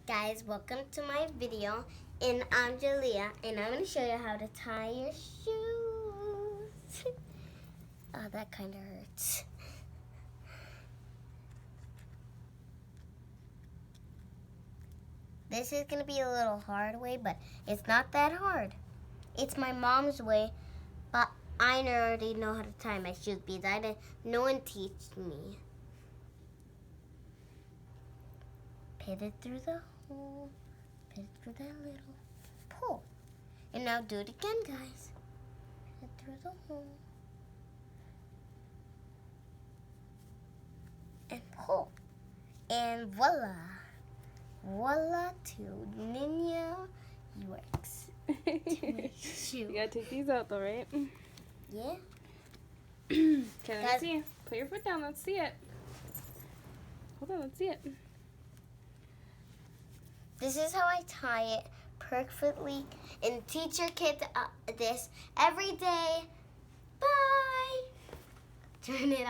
Guys, welcome to my video, and I'm Jalea, and I'm going to show you how to tie your shoes. Oh, that kind of hurts. This is going to be a little hard way, but it's not that hard. It's my mom's way, but I already know how to tie my shoes because no one teach me. Put it through the hole. Put it through that little pull. And now do it again, guys. Put it through the hole. And pull. And voila. Voila to Ninja UX. You gotta take these out though, right? Yeah. Okay, let's see. Put your foot down, let's see it. Hold on, let's see it. This is how I tie it perfectly. And teach your kids this every day. Bye. Turn it off.